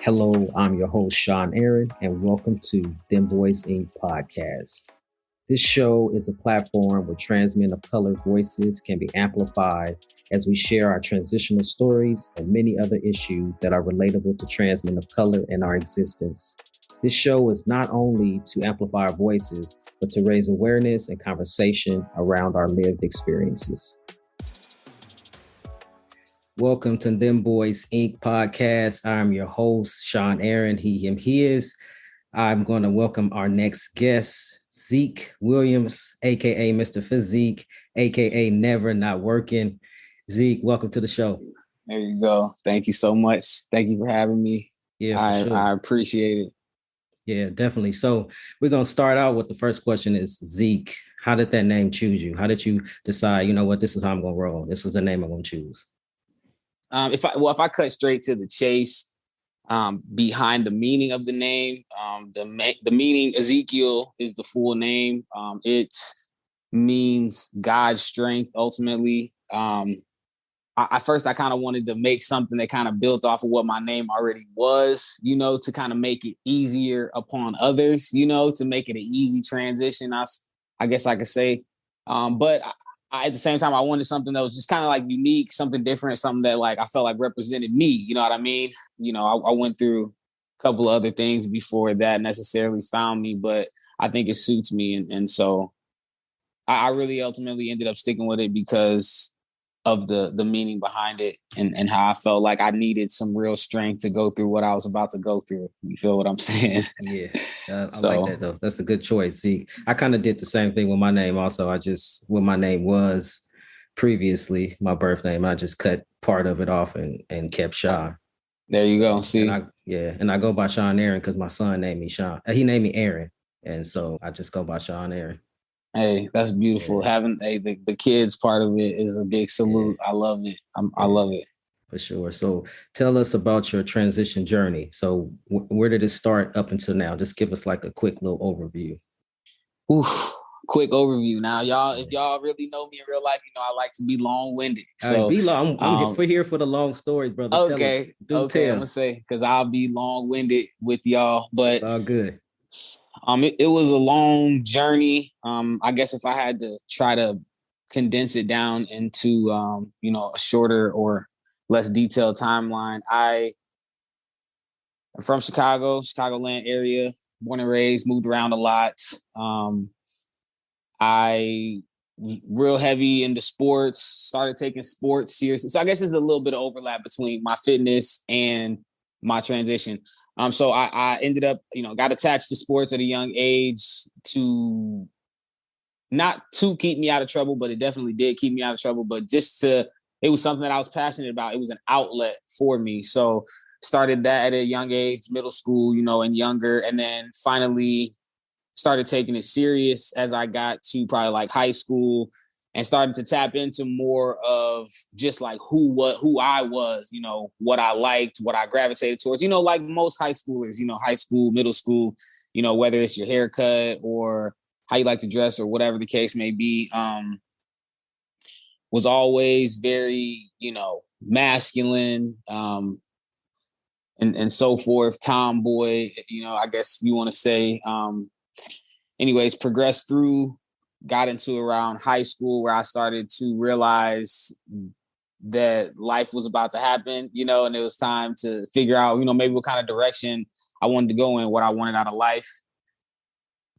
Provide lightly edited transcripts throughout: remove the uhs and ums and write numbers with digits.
Hello, I'm your host, Sean Aaron, and welcome to Dem Bois Podcast. This show is a platform where trans men of color voices can be amplified as we share our transitional stories and many other issues that are relatable to trans men of color and our existence. This show is not only to amplify our voices, but to raise awareness and conversation around our lived experiences. Welcome to Dem Bois Podcast. I'm your host, Sean Aaron, he, him, his. I'm going to welcome our next guest, Zeke Williams, aka Mr. Phyzeke, aka Never Not Working. Zeke, welcome to the show. There you go. Thank you so much. Thank you for having me. Yeah, sure. I appreciate it. Yeah, definitely. So we're going to start out with the first question is, Zeke, how did that name choose you? How did you decide, you know what, this is how I'm going to roll. This is the name I'm going to choose. If I cut straight to the chase, behind the meaning of the name, the meaning Ezekiel is the full name. It means God's strength. Ultimately, I kind of wanted to make something that kind of built off of what my name already was, to kind of make it easier upon others, to make it an easy transition. I guess I could say, but at the same time, I wanted something that was just kind of like unique, something different, something that like I felt like represented me. You know what I mean? I went through a couple of other things before that necessarily found me, but I think it suits me. And so I really ultimately ended up sticking with it because of the meaning behind it and how I felt like I needed some real strength to go through what I was about to go through. You feel what I'm saying? Yeah, I like that though. That's a good choice. See, I kind of did the same thing with my name. Also, what my name was previously, my birth name, I just cut part of it off and kept Sean. There you go. See, and I go by Sean Aaron because my son named me Sean. He named me Aaron, and so I just go by Sean Aaron. Hey, that's beautiful. Yeah. Having the kids part of it is a big salute. Yeah. I love it. I love it. For sure. So tell us about your transition journey. So where did it start up until now? Just give us like a quick little overview. Quick overview. Now, y'all, if y'all really know me in real life, I like to be long-winded. So be long. I'm here for the long stories, brother. Okay. I'm gonna say because I'll be long-winded with y'all, but it's all good. It was a long journey. I guess if I had to try to condense it down into, a shorter or less detailed timeline, I'm from Chicagoland area, born and raised, moved around a lot. I was real heavy into sports, started taking sports seriously. So I guess there's a little bit of overlap between my fitness and my transition. So I ended up, got attached to sports at a young age not to keep me out of trouble, but it definitely did keep me out of trouble. But it was something that I was passionate about. It was an outlet for me. So started that at a young age, middle school, and younger, and then finally started taking it serious as I got to probably like high school and started to tap into more of just like who I was, what I liked, what I gravitated towards, like most high schoolers, high school, middle school, whether it's your haircut or how you like to dress or whatever the case may be, was always very, masculine, and so forth, tomboy, I guess if you want to say, anyways, progressed through, got into around high school where I started to realize that life was about to happen, and it was time to figure out, maybe what kind of direction I wanted to go in, what I wanted out of life.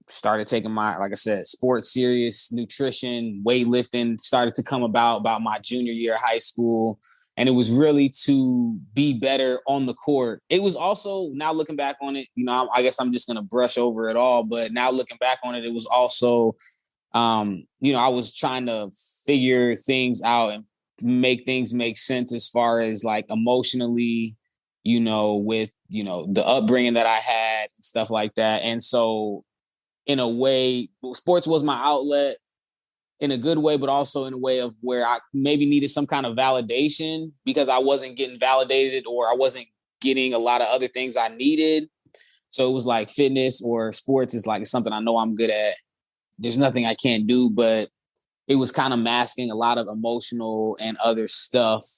Started taking my, like I said, sports serious, nutrition, weightlifting started to come about my junior year of high school. And it was really to be better on the court. It was also, now looking back on it, I guess I'm just going to brush over it all. But now looking back on it, it was also, I was trying to figure things out and make things make sense as far as like emotionally, with, the upbringing that I had and stuff like that. And so in a way, sports was my outlet. In a good way, but also in a way of where I maybe needed some kind of validation because I wasn't getting validated or I wasn't getting a lot of other things I needed. So it was like fitness or sports is like something I know I'm good at. There's nothing I can't do, but it was kind of masking a lot of emotional and other stuff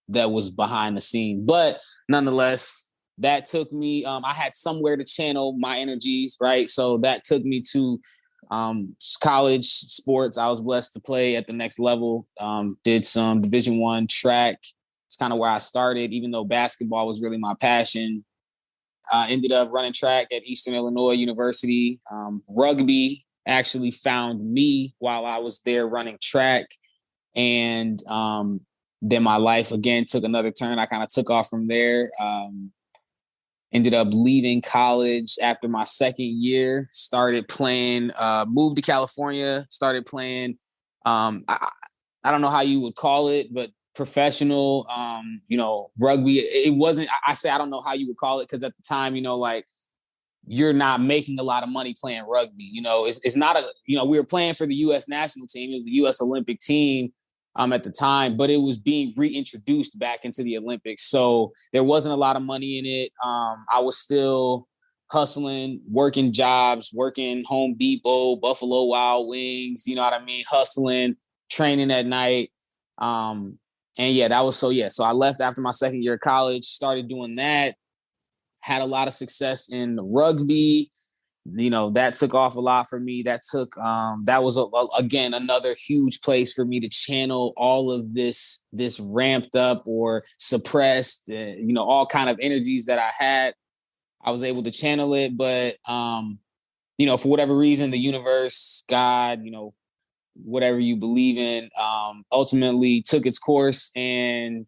that was behind the scene. But nonetheless, that took me, I had somewhere to channel my energies, right? So that took me to college sports. I was blessed to play at the next level, did some Division I track. It's kind of where I started, even though basketball was really my passion. Ended up running track at Eastern Illinois University. Rugby actually found me while I was there running track. And then my life again took another turn. I kind of took off from there. Ended up leaving college after my second year, started playing, moved to California, started playing, I don't know how you would call it, but professional, rugby. It wasn't, I say, I don't know how you would call it, because at the time, like, you're not making a lot of money playing rugby. It's not we were playing for the U.S. national team. It was the U.S. Olympic team at the time, but it was being reintroduced back into the Olympics. So there wasn't a lot of money in it. I was still hustling, working jobs, working Home Depot, Buffalo Wild Wings, you know what I mean? Hustling, training at night. And yeah, that was so I left after my second year of college, started doing that, had a lot of success in rugby. That took off a lot for me. That was again another huge place for me to channel all of this ramped up or suppressed, all kind of energies that I had. I was able to channel it, but for whatever reason, the universe, God, whatever you believe in, ultimately took its course, and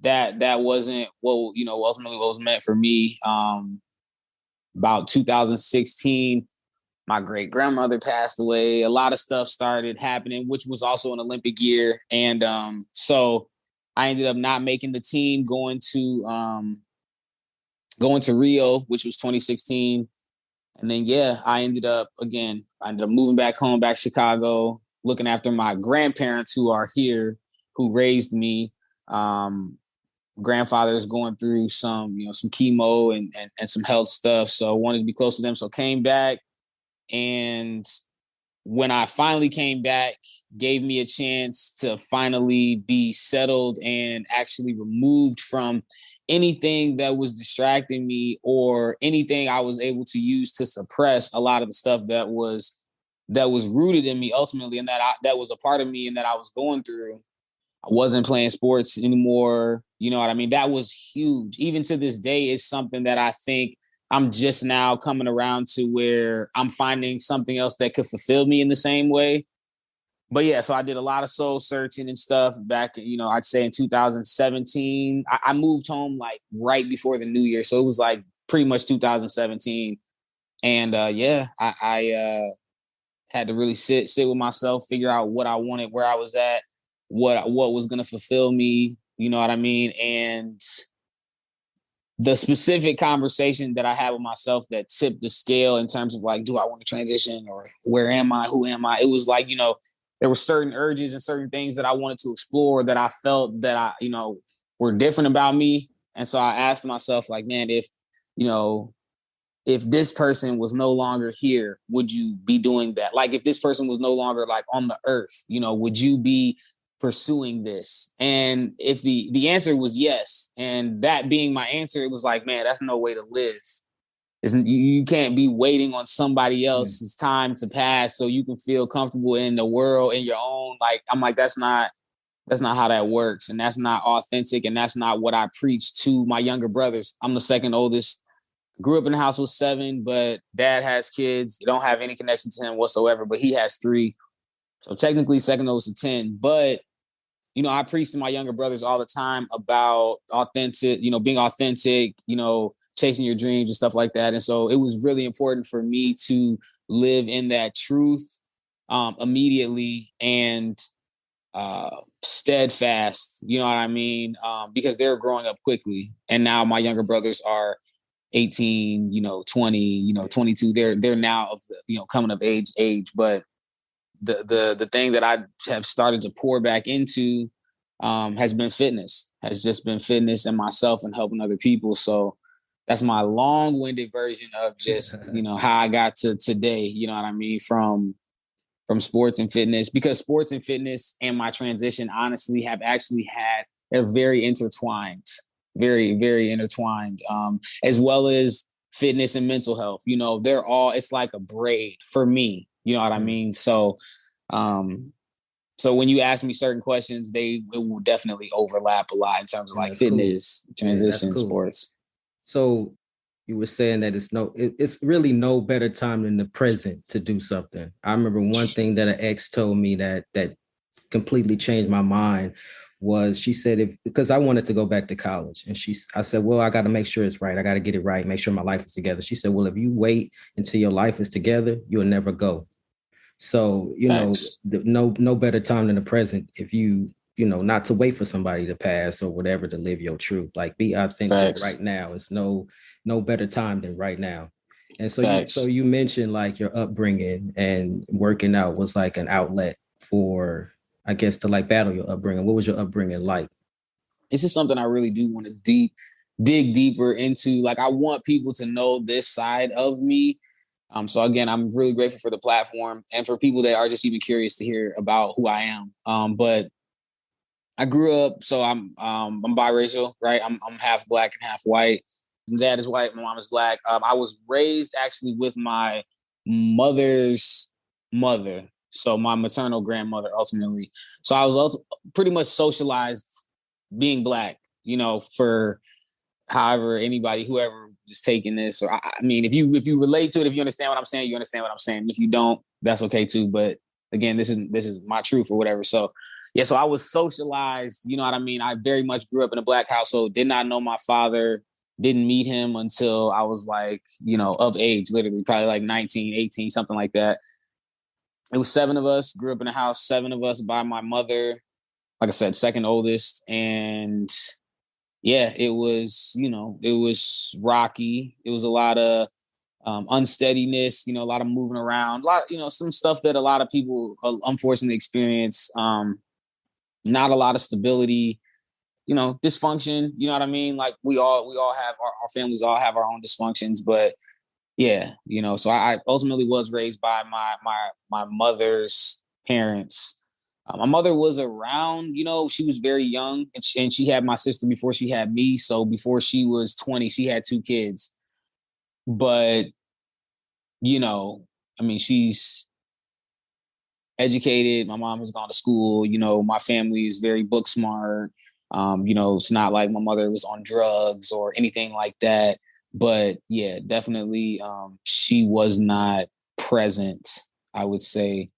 that wasn't ultimately what was meant for me. About 2016, my great grandmother passed away. A lot of stuff started happening, which was also an Olympic year. And so I ended up not making the team, going to Rio, which was 2016. And then, I ended up moving back home, back to Chicago, looking after my grandparents who are here, who raised me. Grandfather is going through some chemo and some health stuff. So I wanted to be close to them. So came back. And when I finally came back, gave me a chance to finally be settled and actually removed from anything that was distracting me or anything I was able to use to suppress a lot of the stuff that was rooted in me ultimately, and that was a part of me and that I was going through. I wasn't playing sports anymore. You know what I mean? That was huge. Even to this day, it's something that I think I'm just now coming around to, where I'm finding something else that could fulfill me in the same way. But so I did a lot of soul searching and stuff back, I'd say in 2017. I moved home like right before the new year. So it was like pretty much 2017. And I had to really sit with myself, figure out what I wanted, where I was at, what was going to fulfill me, you know what I mean? And the specific conversation that I had with myself that tipped the scale in terms of like, do I want to transition, or where am I? Who am I? It was like, there were certain urges and certain things that I wanted to explore that I felt that were different about me. And so I asked myself, like, man, if this person was no longer here, would you be doing that? Like, if this person was no longer like on the earth, would you be pursuing this? And if the answer was yes, and that being my answer, it was like, man, that's no way to live. You can't be waiting on somebody else's time to pass so you can feel comfortable in the world, in your own. Like, I'm like, that's not how that works. And that's not authentic. And that's not what I preach to my younger brothers. I'm the second oldest. Grew up in the house with 7, but dad has kids. You don't have any connection to him whatsoever, but he has 3. So technically second oldest to 10. But I preach to my younger brothers all the time about being authentic, chasing your dreams and stuff like that. And so it was really important for me to live in that truth immediately and steadfast, you know what I mean? Because they're growing up quickly. And now my younger brothers are 18, 20, 22. They're now of the, coming of age. But the thing that I have started to pour back into has just been fitness and myself and helping other people. So that's my long-winded version of just, how I got to today, you know what I mean? From from sports and fitness, because sports and fitness and my transition honestly have actually had, they're very intertwined, very, very intertwined, as well as fitness and mental health. You know, they're all, it's like a braid for me. You know what I mean? So, so when you ask me certain questions, it will definitely overlap a lot in terms of like fitness, transition, sports. So you were saying that it's really no better time than the present to do something. I remember one thing that an ex told me that completely changed my mind was, she said, because I wanted to go back to college, and I said, well, I got to make sure it's right. I got to get it right. Make sure my life is together. She said, well, if you wait until your life is together, you'll never go. So, Thanks. no better time than the present. If not to wait for somebody to pass or whatever, to live your truth, like be authentic right now. It's no better time than right now. And so you mentioned like your upbringing, and working out was like an outlet for, I guess, to like battle your upbringing. What was your upbringing like? This is something I really do want to dig deeper into. Like, I want people to know this side of me. So again, I'm really grateful for the platform and for people that are just even curious to hear about who I am. But I grew up, so I'm biracial, right? I'm half black and half white. My dad is white, my mom is black. I was raised actually with my mother's mother, so my maternal grandmother ultimately. So I was pretty much socialized being black, for however whoever is taking this, or I mean, if you relate to it, if you understand what I'm saying, you understand what I'm saying. If you don't, that's okay too. But again, this is my truth or whatever. So yeah, so I was socialized, you know what I mean? I very much grew up in a black household, did not know my father, didn't meet him until I was like, of age, literally probably like 19, 18, something like that. It was 7 of us, grew up in a house, 7 of us by my mother, like I said, second oldest. And yeah, it was rocky. It was a lot of unsteadiness, a lot of moving around, some stuff that a lot of people unfortunately experience. Not a lot of stability, dysfunction. You know what I mean? Like we all have our families all have our own dysfunctions, but yeah, so I ultimately was raised by my mother's parents. My mother was around, she was very young, and she had my sister before she had me. So before she was 20, she had 2 kids. But, I mean, she's educated. My mom has gone to school. My family is very book smart. It's not like my mother was on drugs or anything like that. But yeah, definitely, she was not present, I would say,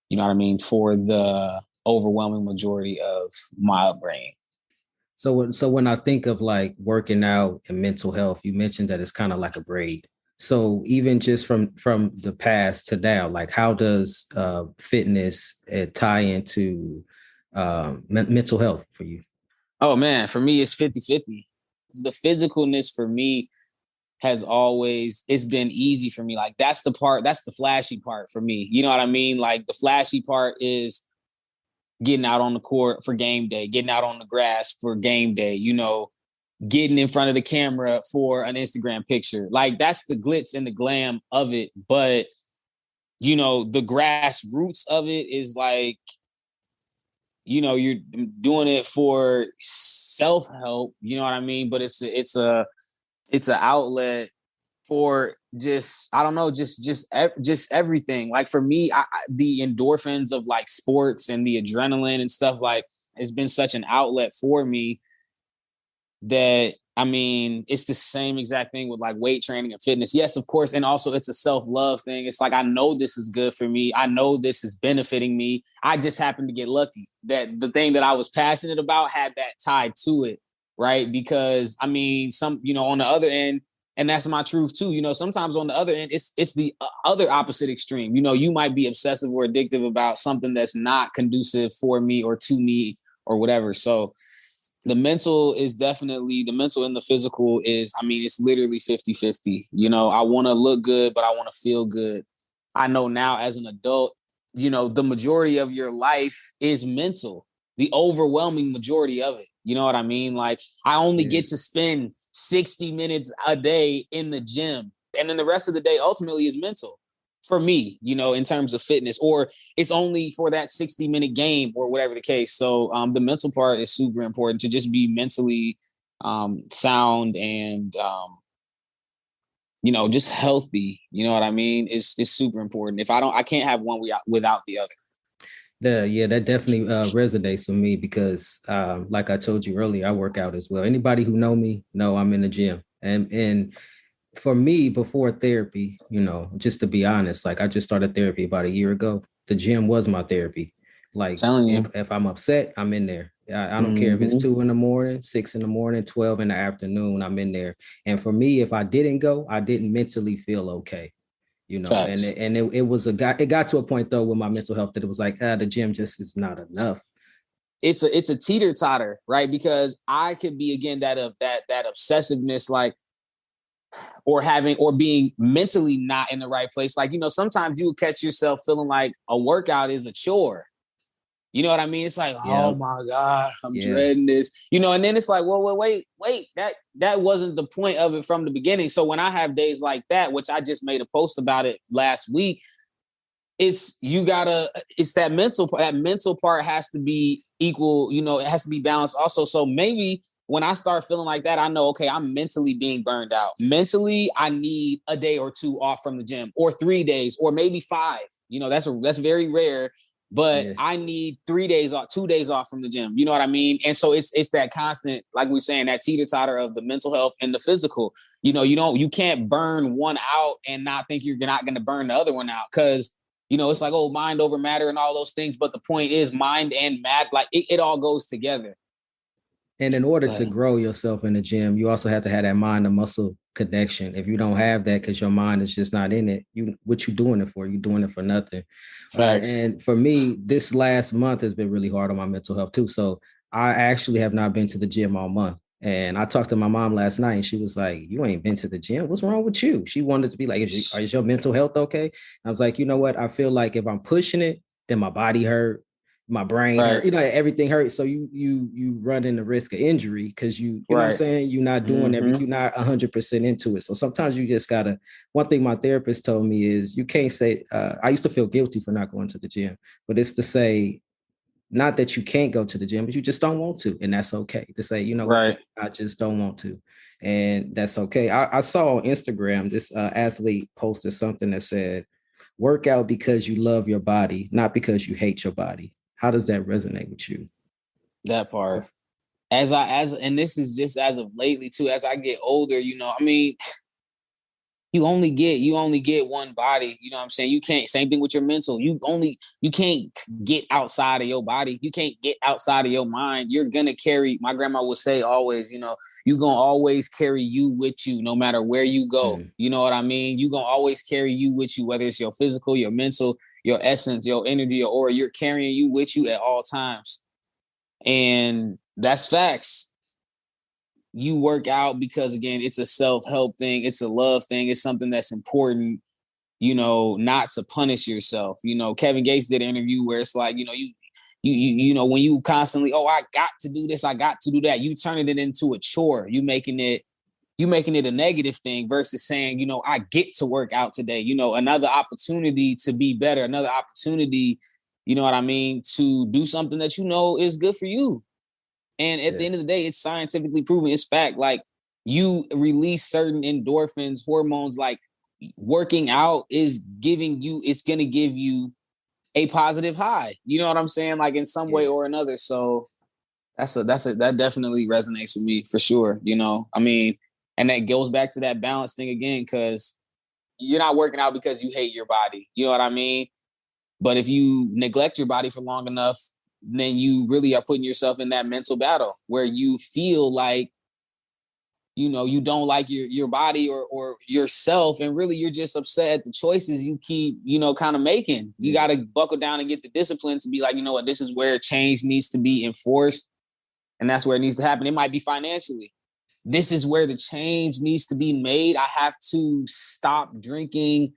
you know what I mean, for the overwhelming majority of my upbringing. So when I think of like working out and mental health, you mentioned that it's kind of like a braid. So even just from the past to now, like how does fitness tie into mental health for you? Oh man, for me, it's 50-50. The physicalness for me it's been easy for me. Like that's the flashy part for me. You know what I mean? Like the flashy part is getting out on the court for game day, getting out on the grass for game day, getting in front of the camera for an Instagram picture. Like that's the glitz and the glam of it. But, the grassroots of it is like, you're doing it for self-help, you know what I mean? But it's an outlet for just, I don't know, just everything. Like for me, the endorphins of like sports and the adrenaline and stuff, like it's been such an outlet for me that, I mean, it's the same exact thing with like weight training and fitness. Yes, of course. And also it's a self-love thing. It's like, I know this is good for me. I know this is benefiting me. I just happened to get lucky that the thing that I was passionate about had that tied to it. Right. Because I mean, on the other end, and that's my truth too, sometimes on the other end, it's the other opposite extreme. You might be obsessive or addictive about something that's not conducive for me or to me or whatever. So the mental and the physical is, I mean, it's literally 50-50. I want to look good, but I want to feel good. I know now as an adult, the majority of your life is mental, the overwhelming majority of it. You know what I mean? Like I only get to spend 60 minutes a day in the gym. And then the rest of the day ultimately is mental. for me, in terms of fitness, or it's only for that 60-minute game or whatever the case. So the mental part is super important, to just be mentally sound and, just healthy. You know what I mean? It's super important. I can't have one without the other. Yeah, that definitely resonates with me because, like I told you earlier, I work out as well. Anybody who know me know I'm in the gym, and for me, before therapy, just to be honest, like I just started therapy about a year ago. The gym was my therapy. Like if I'm upset, I'm in there. I don't care if it's 2 a.m, 6 a.m, 12 in the afternoon, I'm in there. And for me, if I didn't go, I didn't mentally feel okay. Facts. And it got to a point though with my mental health that it was like, the gym just is not enough. It's a teeter totter, right? Because I could be, again, that obsessiveness, like, or being mentally not in the right place. Like, sometimes you will catch yourself feeling like a workout is a chore. You know what I mean? It's like, oh my God, I'm dreading this, and then it's like, well, wait, that wasn't the point of it from the beginning. So when I have days like that, which I just made a post about it last week, it's that mental part has to be equal, it has to be balanced also. So maybe when I start feeling like that, I know, okay, I'm mentally being burned out. Mentally, I need a day or two off from the gym, or 3 days, or maybe 5. That's very rare. But I need 3 days off, 2 days off from the gym. You know what I mean? And so it's that constant, like we're saying, that teeter-totter of the mental health and the physical. You can't burn one out and not think you're not going to burn the other one out, because it's like, oh, mind over matter and all those things. But the point is, mind and matter, like it all goes together. And in order to grow yourself in the gym, you also have to have that mind to muscle connection. If you don't have that, because your mind is just not in it, what you doing it for? You're doing it for nothing. And for me, this last month has been really hard on my mental health too. So I actually have not been to the gym all month. And I talked to my mom last night, and she was like, "You ain't been to the gym. What's wrong with you?" She wanted to be like, "Is your mental health okay?" I was like, you know what? I feel like if I'm pushing it, then my body hurt. My brain hurt, everything hurts. So you run in the risk of injury because you know what I'm saying? You're not doing you're not 100% into it. So sometimes you just gotta, one thing my therapist told me is you can't say, I used to feel guilty for not going to the gym, but it's to say, not that you can't go to the gym, but you just don't want to. And that's okay to say, what, I just don't want to. And that's okay. I saw on Instagram, this athlete posted something that said, work out because you love your body, not because you hate your body. How does that resonate with you? That part. And this is just as of lately too, as I get older, I mean, you only get one body, you know what I'm saying? You can't, same thing with your mental. You can't get outside of your body. You can't get outside of your mind. You're going to carry, my grandma would say always, you're going to always carry you with you, no matter where you go. You know what I mean? You're going to always carry you with you, whether it's your physical, your mental, your essence, your energy, your aura, you're carrying you with you at all times. And that's facts. You work out because, again, it's a self-help thing. It's a love thing. It's something that's important, not to punish yourself. Kevin Gates did an interview where it's like, when you constantly, oh, I got to do this, I got to do that, you turning it into a chore. You making it a negative thing versus saying, I get to work out today, another opportunity to be better, another opportunity, you know what I mean, to do something that is good for you. And at the end of the day, it's scientifically proven. It's fact. Like, you release certain endorphins, hormones, like working out is it's going to give you a positive high. You know what I'm saying? Like, in some way or another. So that definitely resonates with me for sure. I mean, and that goes back to that balance thing again, because you're not working out because you hate your body. You know what I mean? But if you neglect your body for long enough, then you really are putting yourself in that mental battle where you feel like, you don't like your body or yourself. And really, you're just upset at the choices you keep, kind of making. You got to buckle down and get the discipline to be like, you know what, this is where change needs to be enforced. And that's where it needs to happen. It might be financially. This is where the change needs to be made. I have to stop drinking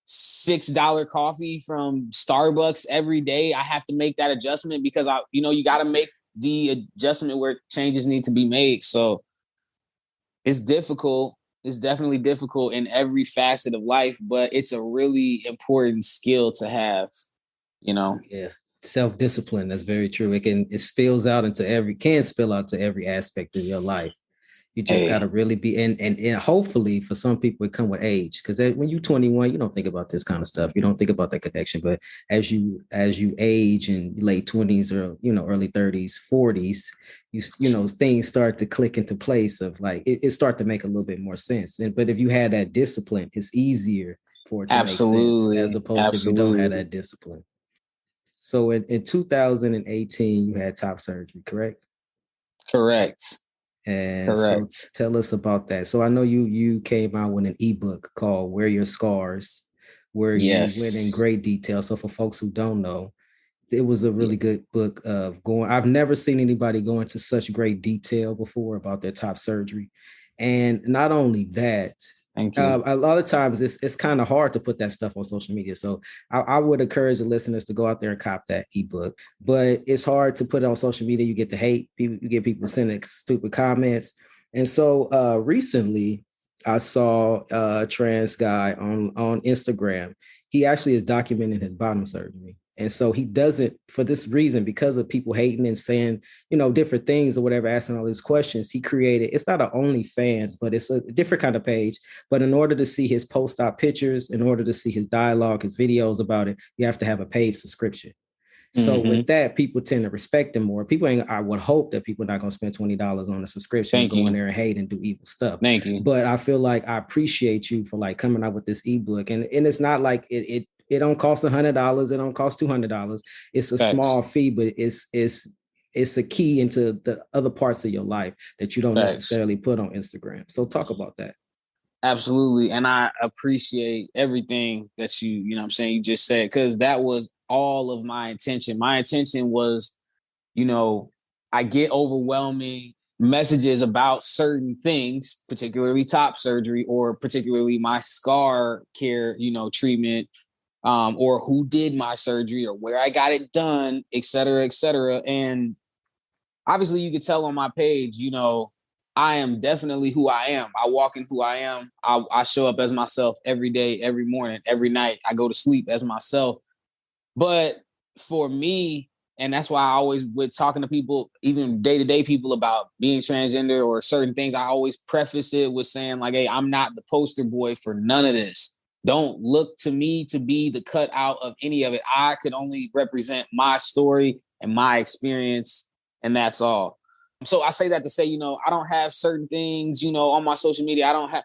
$6 coffee from Starbucks every day. I have to make that adjustment because you got to make the adjustment where changes need to be made. So it's difficult, It's definitely difficult in every facet of life, but it's a really important skill to have, you know? Yeah. Self-discipline. That's very true. It spills out into can spill out to every aspect of your life. You just got to really be and hopefully for some people it come with age, because when you're 21 you don't think about this kind of stuff, you don't think about that connection, but as you age in late 20s or early 30s 40s, things start to click into place of like it start to make a little bit more sense. But if you had that discipline, it's easier for it to make sense as opposed to if you don't have that discipline. So in 2018 you had top surgery, correct? Correct. And so tell us about that. So I know you came out with an ebook called Wear Your Scars, where you went in great detail. So for folks who don't know, it was a really good book of I've never seen anybody go into such great detail before about their top surgery. And not only that, thank you. A lot of times it's kind of hard to put that stuff on social media. So I would encourage the listeners to go out there and cop that ebook, but it's hard to put it on social media. You get the hate, you get people sending stupid comments. And so recently I saw a trans guy on Instagram. He actually is documenting his bottom surgery. And so he doesn't, for this reason, because of people hating and saying, different things or whatever, asking all these questions, he created, it's not an OnlyFans, but it's a different kind of page. But in order to see his post-op pictures, in order to see his dialogue, his videos about it, you have to have a paid subscription. So with that, people tend to respect him more. I would hope that people are not going to spend $20 on a subscription and go in there and hate and do evil stuff. Thank you. But I feel like I appreciate you for like coming out with this ebook. And it's not like it don't cost $100. It don't cost $200. It's a small fee, but it's a key into the other parts of your life that you don't necessarily put on Instagram. So talk about that. Absolutely. And I appreciate everything that you just said, because that was all of my intention. My intention was, I get overwhelming messages about certain things, particularly top surgery or particularly my scar care, treatment, or who did my surgery or where I got it done, et cetera, et cetera. And obviously you could tell on my page, I am definitely who I am. I walk in who I am. I show up as myself every day, every morning, every night. I go to sleep as myself. But for me, and that's why I always, with talking to people, even day-to-day people about being transgender or certain things, I always preface it with saying like, hey, I'm not the poster boy for none of this. Don't look to me to be the cutout of any of it. I could only represent my story and my experience, and that's all. So I say that to say, I don't have certain things, on my social media. I don't have,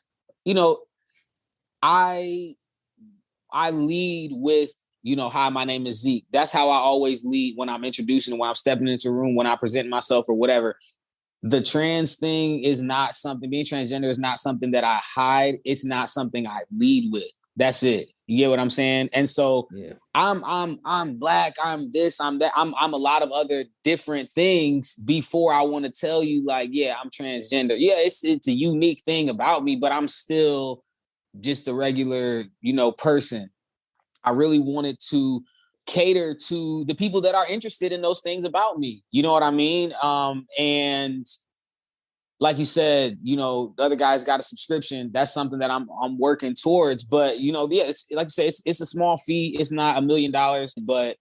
I lead with, hi, my name is Zeke. That's how I always lead when I'm introducing, when I'm stepping into a room, when I present myself or whatever. The trans thing is not something, being transgender is not something that I hide. It's not something I lead with. That's it. You get what I'm saying? And so I'm black, I'm this, I'm that, I'm a lot of other different things before I want to tell you like, yeah, I'm transgender. Yeah, it's a unique thing about me, but I'm still just a regular, person. I really wanted to cater to the people that are interested in those things about me. You know what I mean? And like you said, the other guy's got a subscription. That's something that I'm working towards. But it's like you say, it's a small fee. It's not $1 million. But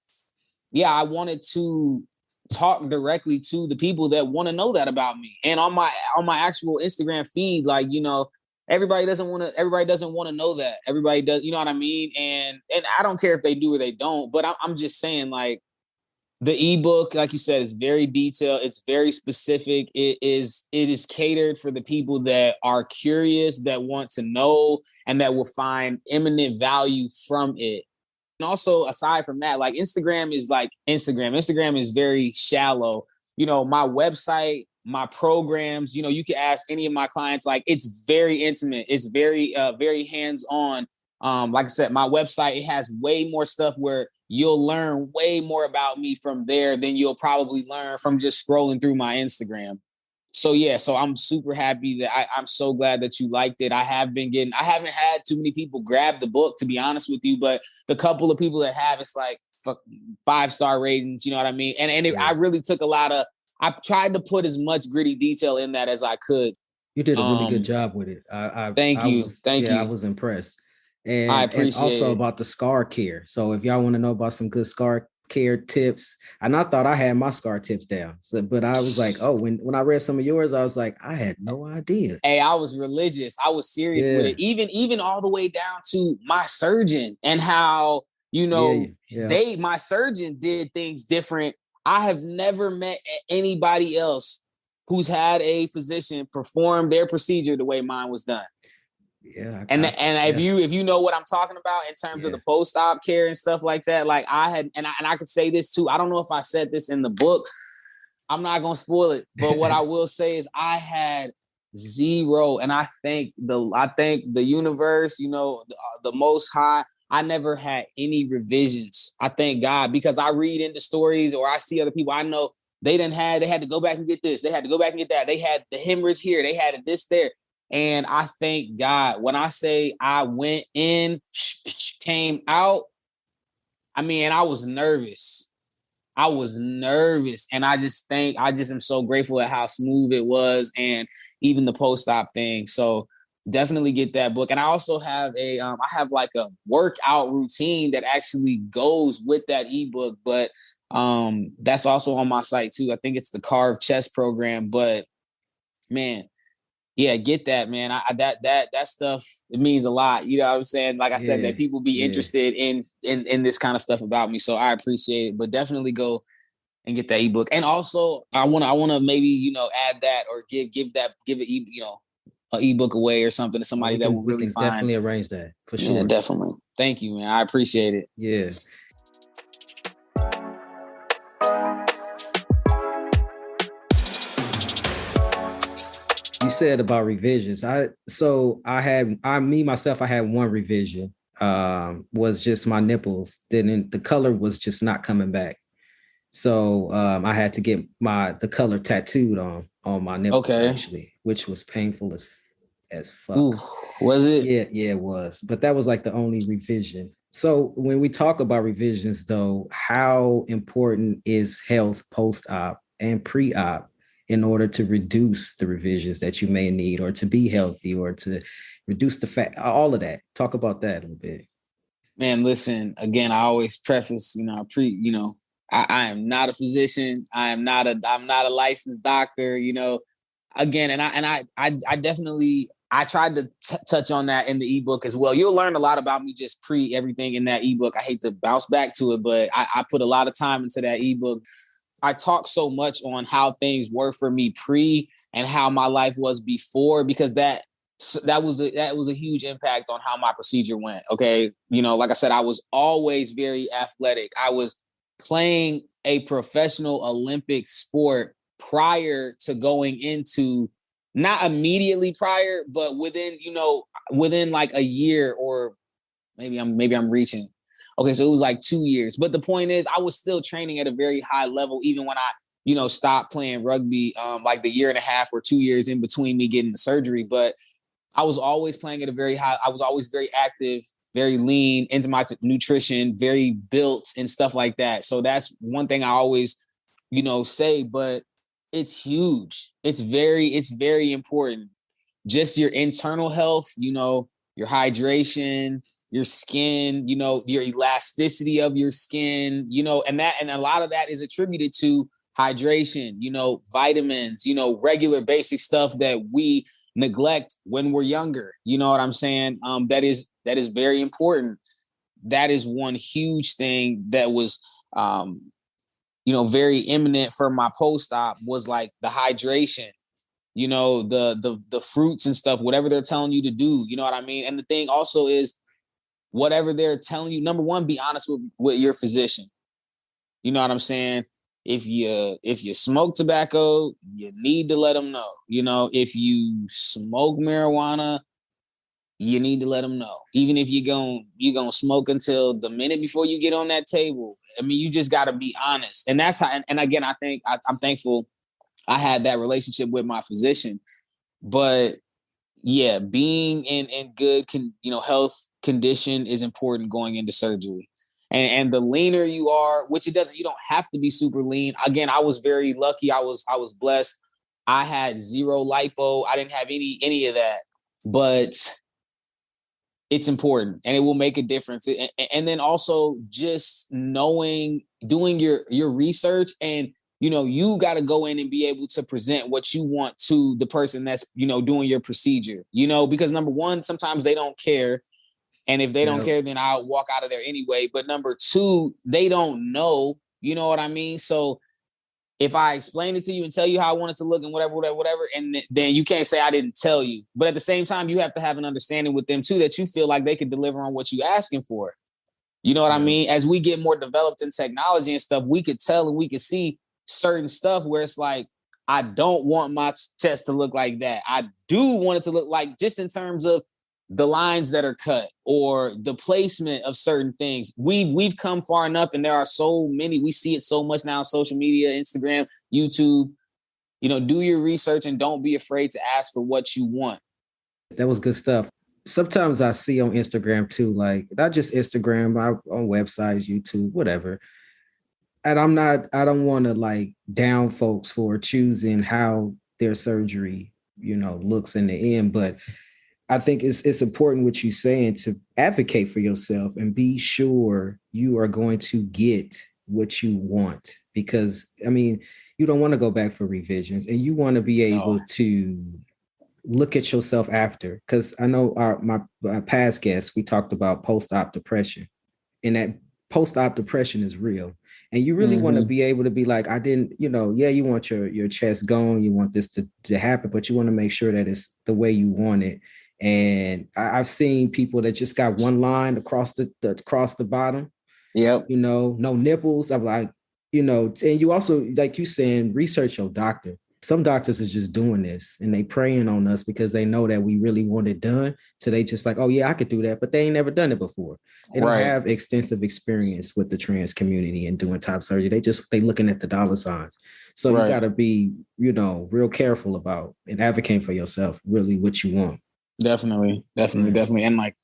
yeah, I wanted to talk directly to the people that want to know that about me. And on my actual Instagram feed, like, everybody doesn't want to know that. Everybody does, you know what I mean? And I don't care if they do or they don't, but I'm just saying, like, the ebook, like you said, is very detailed. It's very specific. It is catered for the people that are curious, that want to know, and that will find imminent value from it. And also, aside from that, like, Instagram is like Instagram. Instagram is very shallow. My website, my programs, you can ask any of my clients, like, it's very intimate. It's very, very hands-on. Like I said, my website, it has way more stuff where you'll learn way more about me from there than you'll probably learn from just scrolling through my Instagram. So I'm super happy that I'm so glad that you liked it. I haven't had too many people grab the book, to be honest with you, but the couple of people that have, it's like 5-star ratings, you know what I mean? And I really took I tried to put as much gritty detail in that as I could. You did a really good job with it. Thank I you. was, Thank yeah, I you. was impressed. I And appreciate also it. about the scar care. So if y'all want to know about some good scar care tips, and I thought I had my scar tips down. So, but I was like, oh, when I read some of yours, I was like, I had no idea. Hey, I was religious. I was serious with Yeah, it. Even all the way down to my surgeon and how, yeah, yeah. my surgeon did things different. I have never met anybody else who's had a physician perform their procedure the way mine was done. Yeah, And yeah, if you know what I'm talking about in terms of yeah. the post-op care and stuff like that, like I had, and I could say this too. I don't know if I said this in the book. I'm not gonna spoil it, but what I will say is I had zero, and I thank the universe, the Most High. I never had any revisions. I thank God, because I read into stories or I see other people I know they had to go back and get this, they had to go back and get that, they had the hemorrhage here, they had this there. And I thank God. When I say I went in, came out, I mean, I was nervous. And I just am so grateful at how smooth it was, and even the post-op thing. So definitely get that book. And I also have I have like a workout routine that actually goes with that ebook, but that's also on my site too. I think it's the Carve Chest program, but man, yeah, get that, man. That stuff, it means a lot. You know what I'm saying? Like I said, Yeah, that people be yeah. interested in this kind of stuff about me. So I appreciate it. But definitely go and get that ebook. And also, I wanna maybe add that or give it an ebook away or something to Oh, somebody that will we really can find. definitely arrange that for Yeah, sure. definitely. Thank you, man. I appreciate it. Yeah. You said about revisions. I had one revision. Was just my nipples. Didn't the color was just not coming back. So I had to get the color tattooed on my nipples Okay. actually, which was painful as fuck. Oof. Was it? Yeah, it was. But that was like the only revision. So when we talk about revisions, though, how important is health post-op and pre-op in order to reduce the revisions that you may need, or to be healthy, or to reduce the fat, all of that? Talk about that a little bit. Man, listen, again, I always preface, I am not a physician. I'm not a licensed doctor, again. I definitely, I tried to touch on that in the ebook as well. You'll learn a lot about me just pre everything in that ebook. I hate to bounce back to it, but I put a lot of time into that ebook. I talk so much on how things were for me pre and how my life was before, because that was a huge impact on how my procedure went. Okay. Like I said, I was always very athletic. I was playing a professional Olympic sport prior to going into, not immediately prior, but within like a year, or maybe I'm reaching. Okay, so it was like 2 years. But the point is, I was still training at a very high level, even when I, stopped playing rugby, like the year and a half or 2 years in between me getting the surgery. But I was always playing at a very high. I was always very active, very lean, into my nutrition, very built and stuff like that. So that's one thing I always, say. But it's huge. It's very important. Just your internal health, your hydration, your skin, your elasticity of your skin, and a lot of that is attributed to hydration, vitamins, regular basic stuff that we neglect when we're younger. You know what I'm saying? That is very important. That is one huge thing that was very imminent for my post-op, was like the hydration, the fruits and stuff, whatever they're telling you to do, you know what I mean? And the thing also is, whatever they're telling you, number one, be honest with your physician. You know what I'm saying? If you smoke tobacco, you need to let them know. If you smoke marijuana, you need to let them know. Even if you're gonna smoke until the minute before you get on that table. I mean, you just got to be honest. And that's how. And again, I think I'm thankful I had that relationship with my physician. But yeah, being in good health condition is important going into surgery. And the leaner you are, which you don't have to be super lean. Again, I was very lucky. I was blessed. I had zero lipo. I didn't have any of that, but it's important and it will make a difference. And then also just knowing, doing your research, and, you know, you got to go in and be able to present what you want to the person that's, you know, doing your procedure, you know, because number one, sometimes they don't care. And if they don't care, then I'll walk out of there anyway. But number two, they don't know, you know what I mean? So if I explain it to you and tell you how I want it to look and whatever, and then you can't say I didn't tell you. But at the same time, you have to have an understanding with them too, that you feel like they could deliver on what you're asking for. You know what I mean? As we get more developed in technology and stuff, we could tell and we could see certain stuff where it's like, I don't want my chest to look like that. I do want it to look like, just in terms of the lines that are cut or the placement of certain things. We've come far enough, and there are so many. We see it so much now on social media, Instagram, YouTube. You know, do your research and don't be afraid to ask for what you want. That was good stuff. Sometimes I see on Instagram too, like not just Instagram, on websites, YouTube, whatever. And I don't want to like down folks for choosing how their surgery, you know, looks in the end, but I think it's important what you're saying, to advocate for yourself and be sure you are going to get what you want, because I mean, you don't want to go back for revisions, and you want to be able to look at yourself after. Because I know my past guests, we talked about post-op depression, and that post-op depression is real. And you really want to be able to be like, I didn't, you know, yeah, you want your chest gone, you want this to happen, but you want to make sure that it's the way you want it. And I've seen people that just got one line across the bottom. Yep. You know, no nipples. I'm like, you know, and you also, like you saying, research your doctor. Some doctors is just doing this and they preying on us because they know that we really want it done. So they just like, oh yeah, I could do that, but they ain't never done it before. They don't have extensive experience with the trans community and doing top surgery. They looking at the dollar signs. So you got to be, you know, real careful about and advocating for yourself, really what you want. Definitely. And like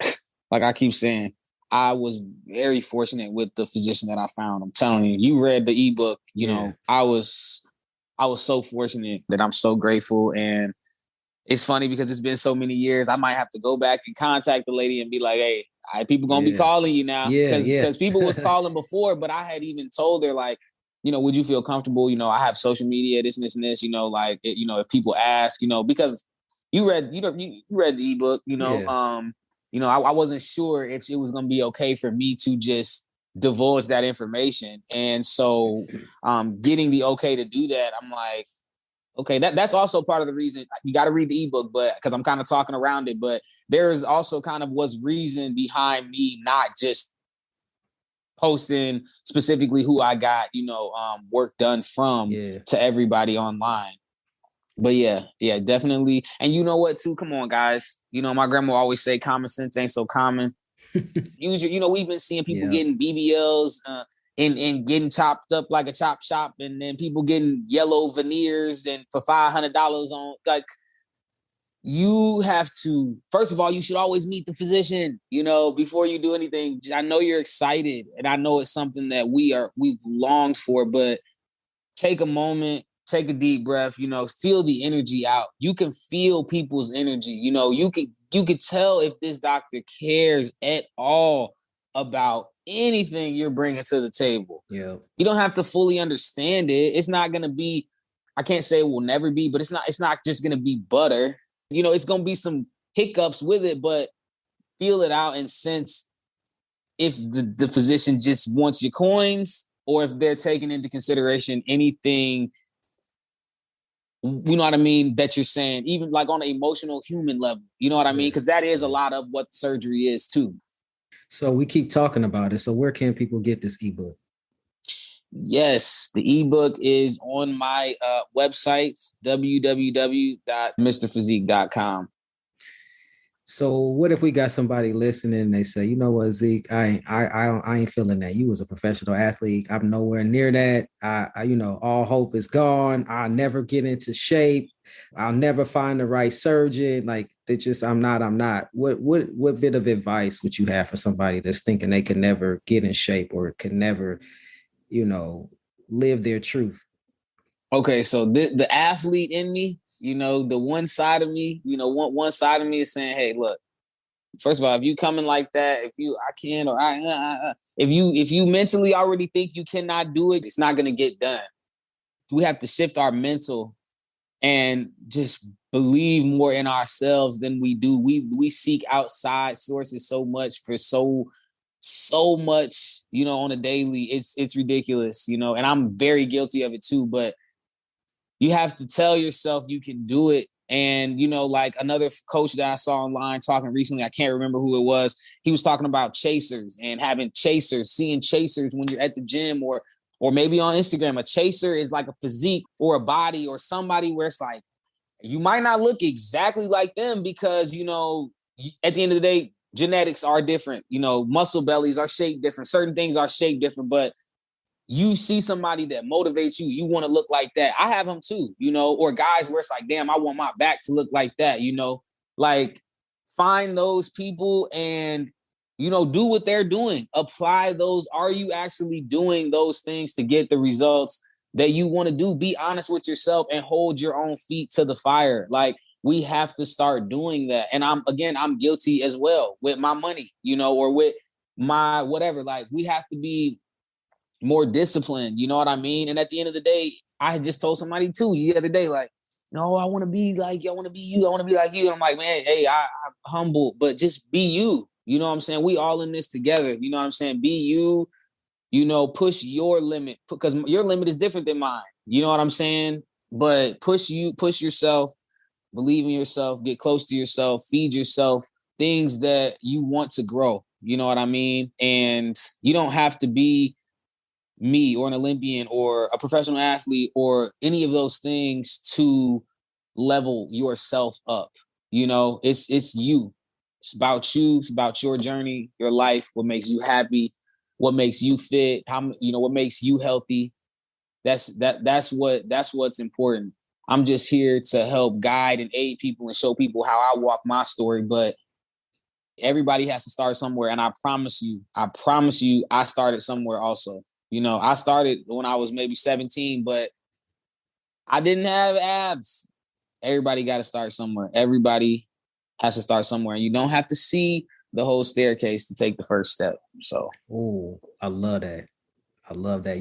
I keep saying, I was very fortunate with the physician that I found. I'm telling you, you read the ebook, you know, I was so fortunate that I'm so grateful. And it's funny because it's been so many years. I might have to go back and contact the lady and be like, hey, people going to be calling you now. Because people was calling before, but I had even told her, like, you know, would you feel comfortable? You know, I have social media, this and this and this, you know, like, you know, if people ask, you know, because you read the ebook, you know, you know, I wasn't sure if it was going to be okay for me to just divulge that information. And so getting the okay to do that, I'm like, okay, that's also part of the reason you got to read the ebook, but because I'm kind of talking around it, but there is also kind of what's reason behind me not just posting specifically who I got, you know, work done from to everybody online. But yeah, definitely. And you know what, too? Come on, guys. You know, my grandma always say common sense ain't so common. You know, we've been seeing people getting BBLs and getting chopped up like a chop shop, and then people getting yellow veneers and for $500 on, like, you have to, first of all, you should always meet the physician, you know, before you do anything. I know you're excited, and I know it's something that we've longed for, but take a moment. Take a deep breath, you know, feel the energy out. You can feel people's energy. You know, you could tell if this doctor cares at all about anything you're bringing to the table. Yeah. You don't have to fully understand it. It's not going to be, I can't say it will never be, but it's not just going to be butter. You know, it's going to be some hiccups with it, but feel it out and sense if the physician just wants your coins or if they're taking into consideration anything, you know what I mean, that you're saying, even like on an emotional human level, you know what I mean? Because that is a lot of what surgery is too. So we keep talking about it. So where can people get this ebook? Yes, the ebook is on my website, www.mrphyzeke.com. So what if we got somebody listening and they say, you know what, Zeke, I ain't feeling that. You was a professional athlete. I'm nowhere near that. I you know, all hope is gone. I'll never get into shape. I'll never find the right surgeon. Like, they just, I'm not. What bit of advice would you have for somebody that's thinking they can never get in shape or can never, you know, live their truth? Okay, so the athlete in me, the one side of me, one side of me is saying, hey, look, first of all, if you coming like that, if you I can't or if you mentally already think you cannot do it, it's not gonna get done. We have to shift our mental and just believe more in ourselves than we do. We seek outside sources so much for so much, on a daily. It's ridiculous, and I'm very guilty of it too. But you have to tell yourself you can do it. And, like another coach that I saw online talking recently, I can't remember who it was. He was talking about chasers and having chasers, seeing chasers when you're at the gym or maybe on Instagram. A chaser is like a physique or a body or somebody where it's like, you might not look exactly like them because, at the end of the day, genetics are different. Muscle bellies are shaped different. Certain things are shaped different, but you see somebody that motivates you, you want to look like that. I have them too, or guys where it's like, damn, I want my back to look like that, like find those people and, do what they're doing. Apply those. Are you actually doing those things to get the results that you want to do? Be honest with yourself and hold your own feet to the fire. Like we have to start doing that. And I'm guilty as well with my money, or with my whatever. Like we have to be more disciplined, you know what I mean? And at the end of the day, I just told somebody too the other day, like, no, I want to be like you, I want to be you, I want to be like you. And I'm like, man, hey, I'm humble, but just be you. You know what I'm saying? We all in this together. You know what I'm saying? Be you, push your limit because your limit is different than mine. You know what I'm saying? But push yourself, believe in yourself, get close to yourself, feed yourself things that you want to grow. You know what I mean? And you don't have to be me or an Olympian or a professional athlete or any of those things to level yourself up. It's you. It's about you. It's about your journey, your life, what makes you happy, what makes you fit, what makes you healthy. That's what's important. I'm just here to help guide and aid people and show people how I walk my story. But everybody has to start somewhere. And I promise you, I started somewhere also. I started when I was maybe 17, but I didn't have abs. Everybody got to start somewhere. Everybody has to start somewhere. And you don't have to see the whole staircase to take the first step. So, oh, I love that. I love that.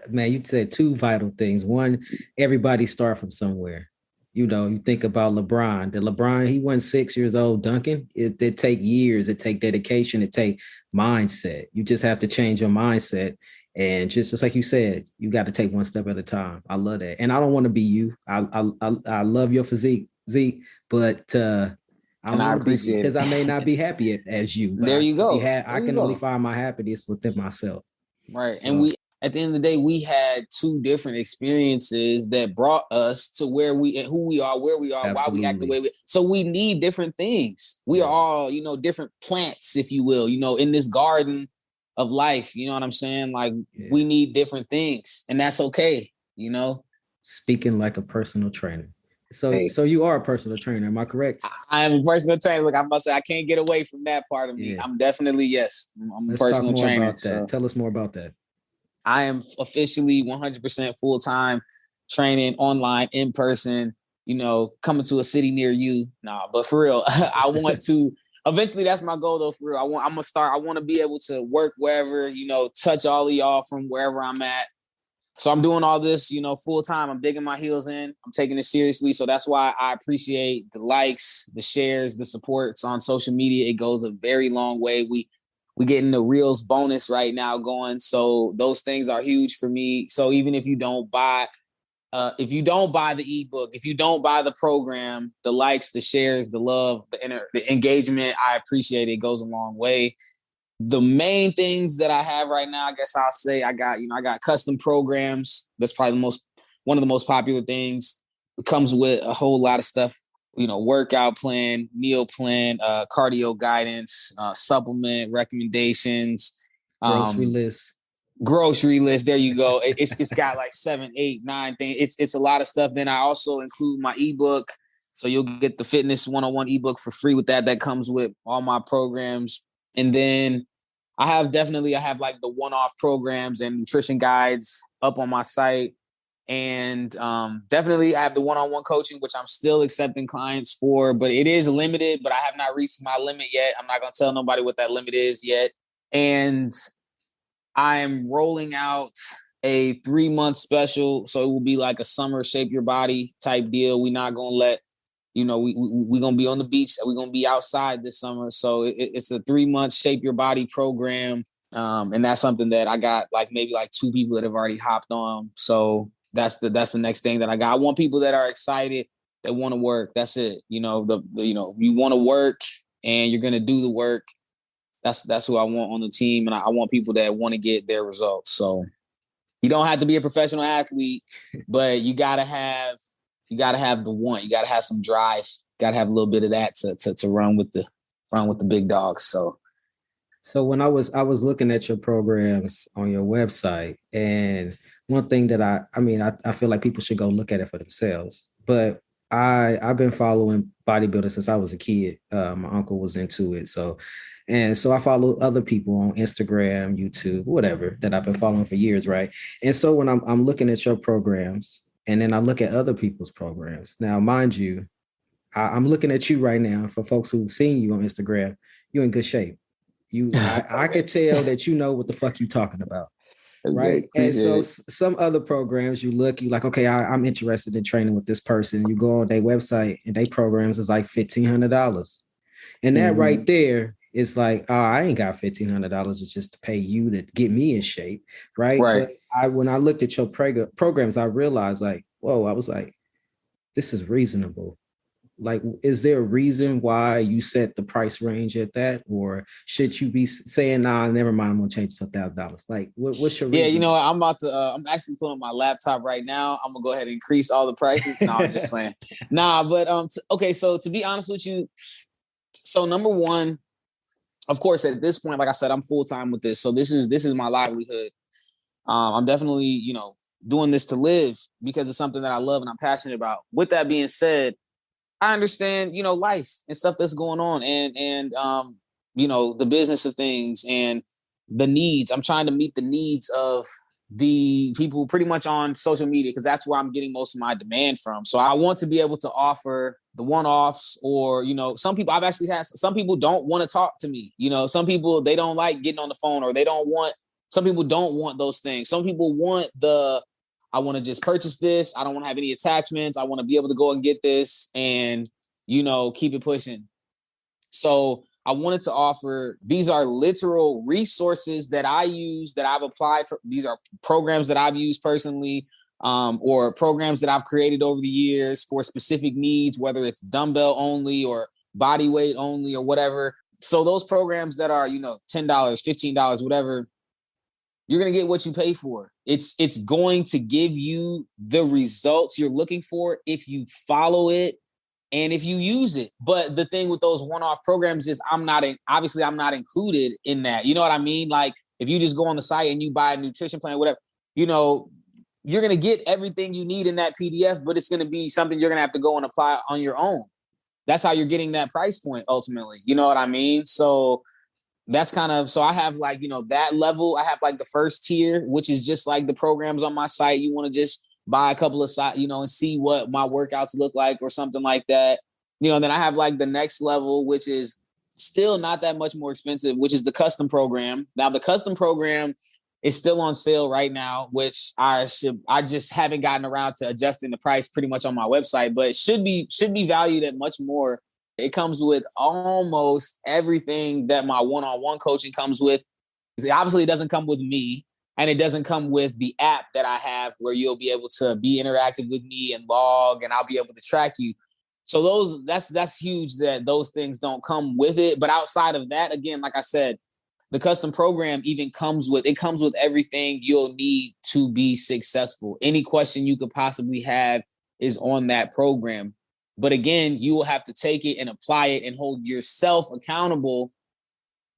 Man, you said two vital things. One, everybody start from somewhere. You think about LeBron. He wasn't 6 years old dunking. It take years. It take dedication. It take mindset. You just have to change your mindset. And just like you said, you got to take one step at a time. I love that. And I don't want to be you. I love your physique, Zeke, but I don't want to be because I may not be happy as you. But there you go. I can only find my happiness within myself. Right. So, and at the end of the day, we had two different experiences that brought us to who we are, where we are, absolutely. Why we act the way we. So we need different things. We are all, different plants, if you will, in this garden of life. You know what I'm saying? Like we need different things, and that's okay. Speaking like a personal trainer. So you are a personal trainer, am I correct? I am a personal trainer. Look, I must say I can't get away from that part of me. I'm definitely yes. I'm a personal trainer. About that. So. Tell us more about that. I am officially 100% full-time training online, in person, coming to a city near you. Nah, but for real, I want to eventually, that's my goal though, for real. I want to be able to work wherever, touch all of y'all from wherever I'm at. So I'm doing all this, full-time. I'm digging my heels in. I'm taking it seriously. So that's why I appreciate the likes, the shares, the supports on social media. It goes a very long way. We getting the Reels bonus right now going. So those things are huge for me. So even if you don't buy the ebook, if you don't buy the program, the likes, the shares, the love, the engagement, I appreciate it. It goes a long way. The main things that I have right now, I guess I'll say I got custom programs. That's probably one of the most popular things. It comes with a whole lot of stuff. Workout plan, meal plan, cardio guidance, supplement recommendations, grocery list. There you go. It's got like 7, 8, 9 things. It's a lot of stuff. Then I also include my ebook, so you'll get the fitness 101 ebook for free with that. That comes with all my programs, and then I have like the one-off programs and nutrition guides up on my site. And definitely I have the one-on-one coaching, which I'm still accepting clients for, but it is limited, but I have not reached my limit yet. I'm not going to tell nobody what that limit is yet. And I am rolling out a 3-month special. So it will be like a summer shape your body type deal. We're not going to let, we're going to be on the beach. We're going to be outside this summer. So it's a 3-month shape your body program. And that's something that I got maybe 2 people that have already hopped on. So that's the next thing that I got. I want people that are excited, that want to work. That's it. You want to work and you're going to do the work. That's who I want on the team. And I want people that want to get their results. So you don't have to be a professional athlete, but you gotta have the want. You gotta have some drive. Gotta have a little bit of that to run with the big dogs. So when I was looking at your programs on your website, and one thing that I feel like people should go look at it for themselves. But I've been following bodybuilding since I was a kid. My uncle was into it, so I follow other people on Instagram, YouTube, whatever, that I've been following for years, right? And so when I'm looking at your programs, and then I look at other people's programs. Now, mind you, I'm looking at you right now. For folks who've seen you on Instagram, you're in good shape. I could tell that you know what the fuck you're talking about, right? And so some other programs, you like, okay, I'm interested in training with this person. You go on their website, and their programs is like $1,500, and that right there. It's like, oh, I ain't got $1,500 just to pay you to get me in shape, right? But when I looked at your programs, I realized whoa, I was like, this is reasonable. Like, is there a reason why you set the price range at that? Or should you be saying, nah, never mind, I'm going to change it to $1,000? Like, what's your reason? Yeah, I'm about to, I'm actually pulling up my laptop right now. I'm going to go ahead and increase all the prices. No, I'm just saying. Okay, so to be honest with you, so number one, of course, at this point, like I said, I'm full-time with this. So this is my livelihood. I'm definitely, doing this to live because it's something that I love and I'm passionate about. With that being said, I understand, life and stuff that's going on and the business of things and the needs. I'm trying to meet the needs of the people pretty much on social media because that's where I'm getting most of my demand from. So I want to be able to offer the one-offs or, some people I've actually had, some people don't want to talk to me. Some people, they don't like getting on the phone or some people don't want those things. Some people want I want to just purchase this. I don't want to have any attachments. I want to be able to go and get this and, keep it pushing. So I wanted to offer, these are literal resources that I use that I've applied for. These are programs that I've used personally or programs that I've created over the years for specific needs, whether it's dumbbell only or body weight only or whatever. So those programs that are, $10, $15, whatever, you're going to get what you pay for. It's going to give you the results you're looking for if you follow it and if you use it. But the thing with those one-off programs is I'm not included in that. You know what I mean? Like if you just go on the site and you buy a nutrition plan, whatever, you're going to get everything you need in that PDF, but it's going to be something you're going to have to go and apply on your own. That's how you're getting that price point ultimately. You know what I mean? So that's kind of, so I have that level. I have the first tier, which is just like the programs on my site. You want to just buy a couple of sites, and see what my workouts look like or something like that. Then I have the next level, which is still not that much more expensive, which is the custom program. Now the custom program is still on sale right now, which I just haven't gotten around to adjusting the price pretty much on my website, but it should be valued at much more. It comes with almost everything that my one-on-one coaching comes with. Obviously, it doesn't come with me, and it doesn't come with the app that I have where you'll be able to be interactive with me and log, and I'll be able to track you. So that's huge that those things don't come with it. But outside of that, again, like I said, the custom program even comes with everything you'll need to be successful. Any question you could possibly have is on that program. But again, you will have to take it and apply it and hold yourself accountable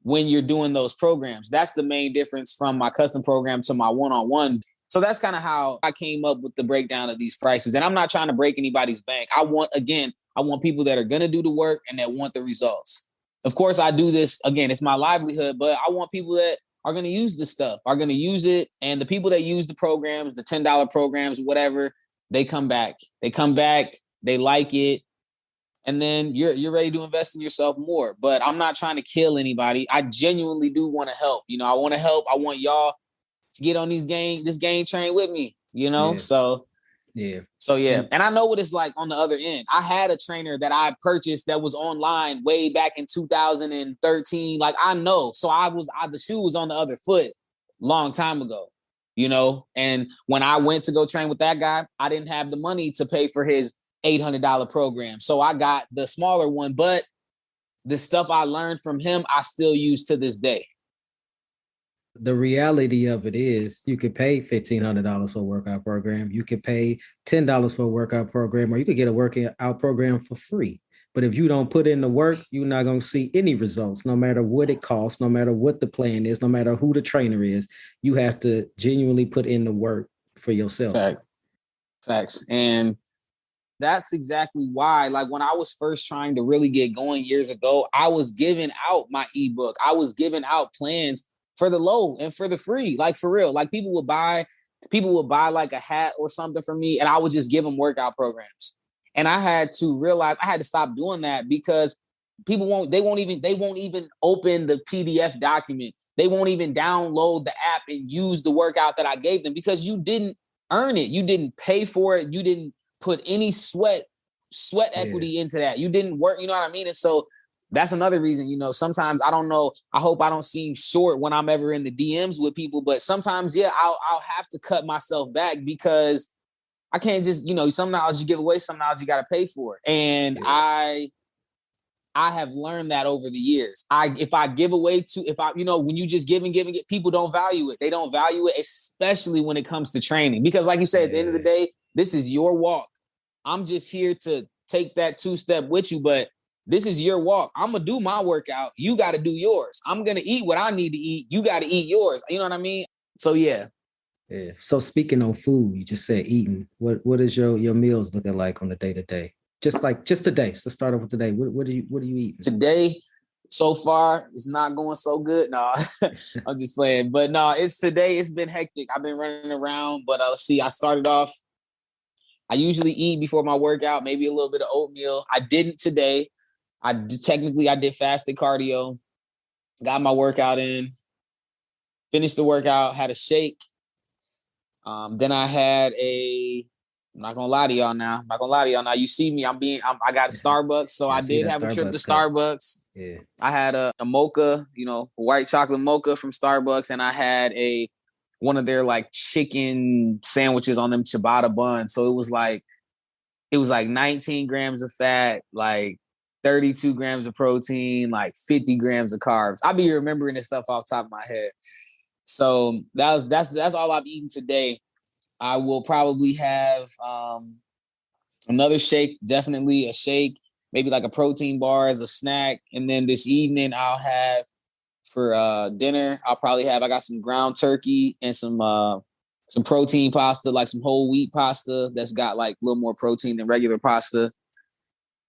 when you're doing those programs. That's the main difference from my custom program to my one-on-one. So that's kind of how I came up with the breakdown of these prices. And I'm not trying to break anybody's bank. I want people that are going to do the work and that want the results. Of course, I do this, again, it's my livelihood, but I want people that are going to use this stuff, are going to use it. And the people that use the programs, the $10 programs, whatever, they come back. They like it. And then you're ready to invest in yourself more. But I'm not trying to kill anybody. I genuinely do want to help. I want to help. I want y'all to get on this game train with me, Yeah. So yeah. And I know what it's like on the other end. I had a trainer that I purchased that was online way back in 2013. Like, I know. So the shoe was on the other foot long time ago, and when I went to go train with that guy, I didn't have the money to pay for his $800 program. So I got the smaller one, but the stuff I learned from him, I still use to this day. The reality of it is you could pay $1,500 for a workout program. You could pay $10 for a workout program, or you could get a workout program for free. But if you don't put in the work, you're not going to see any results, no matter what it costs, no matter what the plan is, no matter who the trainer is. You have to genuinely put in the work for yourself. Facts. And that's exactly why, like, when I was first trying to really get going years ago, I was giving out my ebook. I was giving out plans for the low and for the free, like, for real. Like, people would buy like a hat or something for me, and I would just give them workout programs. And I had to realize I had to stop doing that, because people won't even open the PDF document. They won't even download the app and use the workout that I gave them, because you didn't earn it. You didn't pay for it. You didn't put any sweat equity into that. You didn't work, you know what I mean? And so that's another reason, sometimes I don't know. I hope I don't seem short when I'm ever in the DMs with people, but sometimes, I'll have to cut myself back, because I can't just, some knowledge you give away, some knowledge you got to pay for. And I have learned that over the years. If I give away when you just give and give and get, people don't value it. They don't value it, especially when it comes to training, because like you said, at the end of the day, this is your walk. I'm just here to take that 2-step with you, but this is your walk. I'm going to do my workout. You got to do yours. I'm going to eat what I need to eat. You got to eat yours. You know what I mean? So, yeah. Yeah. So speaking on food, you just said eating. What is your meals looking like on the day-to-day? Just today. So let's start off with today. What are you eating? Today, so far, it's not going so good. No, I'm just playing. But no, today. It's been hectic. I've been running around, but let's see. I started off. I usually eat before my workout, maybe a little bit of oatmeal. I didn't today. I did fasted cardio, got my workout in, finished the workout, had a shake. Then I had I'm not gonna lie to y'all now. You see me, I got Starbucks. So I did have a trip to Starbucks. Yeah. I had a mocha, a white chocolate mocha from Starbucks. And I had one of their like chicken sandwiches on them ciabatta buns. So it was like 19 grams of fat, like 32 grams of protein, like 50 grams of carbs. I'll be remembering this stuff off the top of my head. So that's all I've eaten today. I will probably have another shake, definitely a shake, maybe like a protein bar as a snack. And then this evening I'll have for dinner, I got some ground turkey and some protein pasta, like some whole wheat pasta that's got like a little more protein than regular pasta.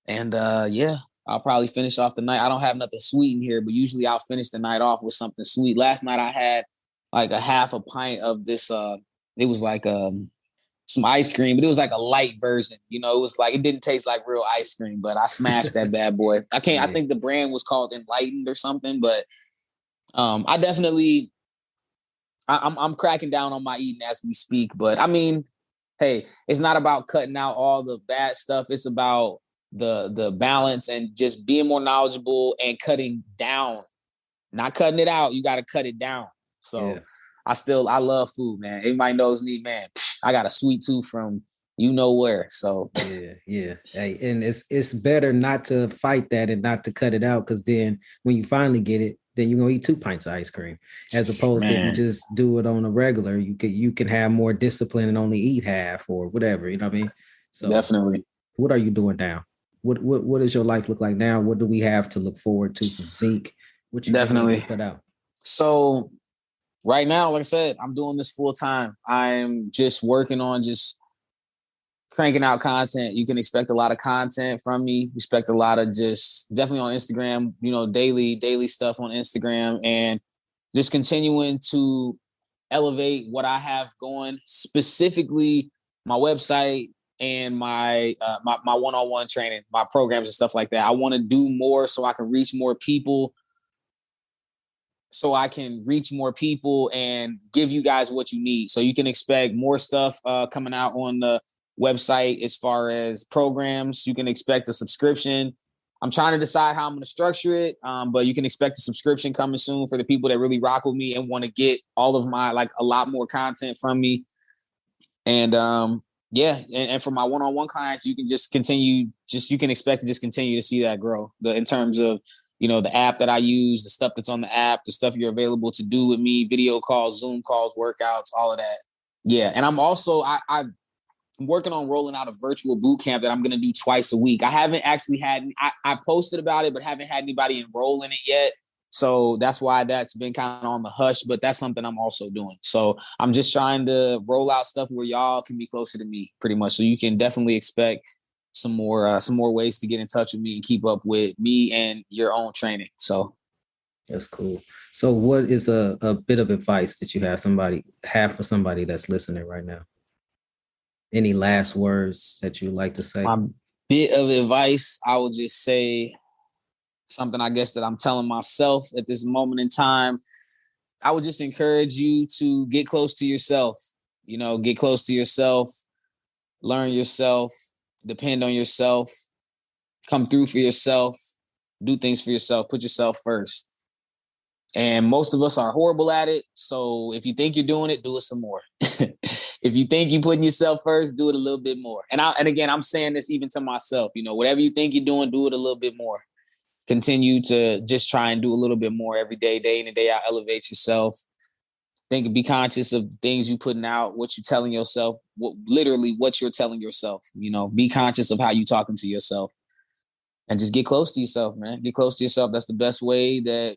And I'll probably finish off the night. I don't have nothing sweet in here, but usually I'll finish the night off with something sweet. Last night I had like a half a pint of this. It was like some ice cream, but it was like a light version. It was like, it didn't taste like real ice cream, but I smashed that bad boy. I think the brand was called Enlightened or something, but I definitely, I'm cracking down on my eating as we speak. But I mean, hey, it's not about cutting out all the bad stuff. It's about the balance and just being more knowledgeable and cutting down, not cutting it out. You got to cut it down. So I love food, man. Everybody knows me, man. I got a sweet tooth from where. So yeah. Hey, and it's better not to fight that and not to cut it out, because then when you finally get it, then you're gonna eat 2 pints of ice cream, as opposed to if you just do it on a regular. You can have more discipline and only eat half or whatever. You know what I mean? So definitely. What are you doing now? What does your life look like now? What do we have to look forward to from Zeke? What you definitely put out? So right now, like I said, I'm doing this full time. I'm just working on just cranking out content. You can expect a lot of content from me. Expect a lot of just definitely on Instagram, daily stuff on Instagram. And just continuing to elevate what I have going, specifically my website and my one-on-one training, my programs and stuff like that. I want to do more so I can reach more people, and give you guys what you need. So you can expect more stuff coming out on the website as far as programs. You can expect a subscription. I'm trying to decide how I'm going to structure it, but you can expect a subscription coming soon for the people that really rock with me and want to get all of my, like, a lot more content from me. And and for my one-on-one clients, you can just continue, you can expect to just continue to see that grow in terms of, the app that I use, the stuff that's on the app, the stuff you're available to do with me, video calls, Zoom calls, workouts, all of that. Yeah. And I'm also, I'm working on rolling out a virtual boot camp that I'm going to do twice a week. I haven't actually I posted about it, but haven't had anybody enroll in it yet. So that's why that's been kind of on the hush, but that's something I'm also doing. So I'm just trying to roll out stuff where y'all can be closer to me pretty much. So you can definitely expect some more ways to get in touch with me and keep up with me and your own training. So that's cool. So what is a bit of advice that you have for somebody that's listening right now? Any last words that you would like to say? My bit of advice, I would just say something, I guess, that I'm telling myself at this moment in time. I would just encourage you to get close to yourself. Get close to yourself, learn yourself, depend on yourself, come through for yourself, do things for yourself, put yourself first. And most of us are horrible at it. So if you think you're doing it, do it some more. If you think you're putting yourself first, do it a little bit more. And again, I'm saying this even to myself, whatever you think you're doing, do it a little bit more. Continue to just try and do a little bit more every day, day in and day out, elevate yourself. Be conscious of the things you're putting out, what you're telling yourself, what you're telling yourself. Be conscious of how you're talking to yourself, and just get close to yourself, man. Get close to yourself. That's the best way that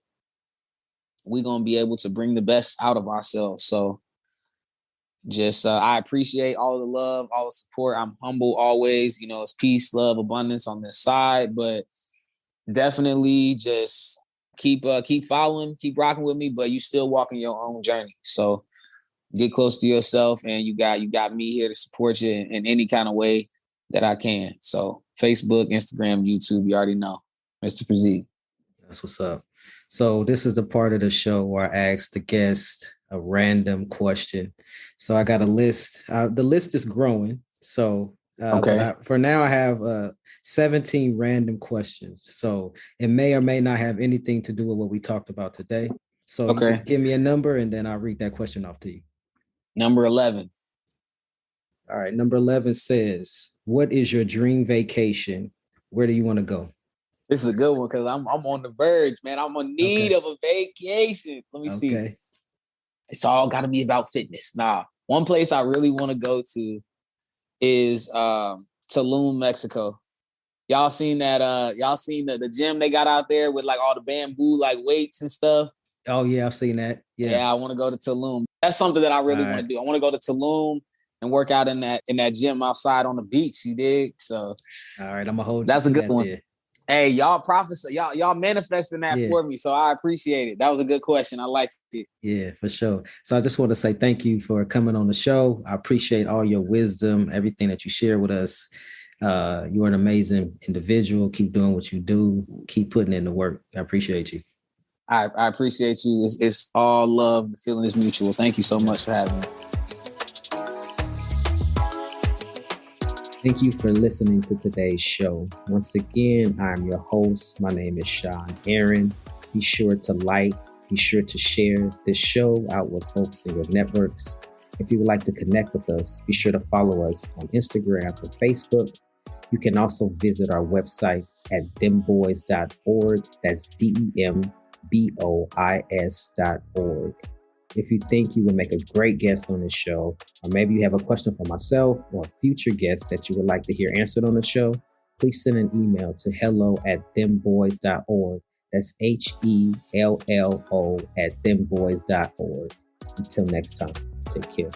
we're going to be able to bring the best out of ourselves. So just, I appreciate all the love, all the support. I'm humble always, it's peace, love, abundance on this side, but definitely just keep following, keep rocking with me, but you still walking your own journey. So get close to yourself, and you got me here to support you in any kind of way that I can. So Facebook, Instagram, YouTube, you already know, Mr. Phyzeke. That's what's up. So this is the part of the show where I ask the guest a random question. So I got a list. The list is growing. So okay. For now, I have 17 random questions. So it may or may not have anything to do with what we talked about today. So you just give me a number, and then I'll read that question off to you. Number 11. All right. Number 11 says, what is your dream vacation? Where do you want to go? This is a good one because I'm on the verge, man. I'm in need of a vacation. Let me see. It's all got to be about fitness. One place I really want to go to is Tulum, Mexico. Y'all seen that? Y'all seen the gym they got out there with like all the bamboo like weights and stuff? Oh yeah, I've seen that. Yeah, I want to go to Tulum. That's something that I really want to do. I want to go to Tulum and work out in that gym outside on the beach. You dig? So all right, I'm gonna hold. That's a good one. There. Hey, y'all prophesy, y'all manifesting that for me. So I appreciate it. That was a good question. I liked it. Yeah, for sure. So I just want to say thank you for coming on the show. I appreciate all your wisdom, everything that you share with us. You're an amazing individual. Keep doing what you do. Keep putting in the work. I appreciate you. I appreciate you. It's all love. The feeling is mutual. Thank you so much for having me. Thank you for listening to today's show. Once again, I'm your host. My name is Sean Aaron. Be sure to be sure to share this show out with folks in your networks. If you would like to connect with us, be sure to follow us on Instagram and Facebook. You can also visit our website at dembois.org. That's DEMBOIS.org. If you think you would make a great guest on this show, or maybe you have a question for myself or a future guest that you would like to hear answered on the show, please send an email to hello@dembois.org. That's HELLO@dembois.org. Until next time, take care.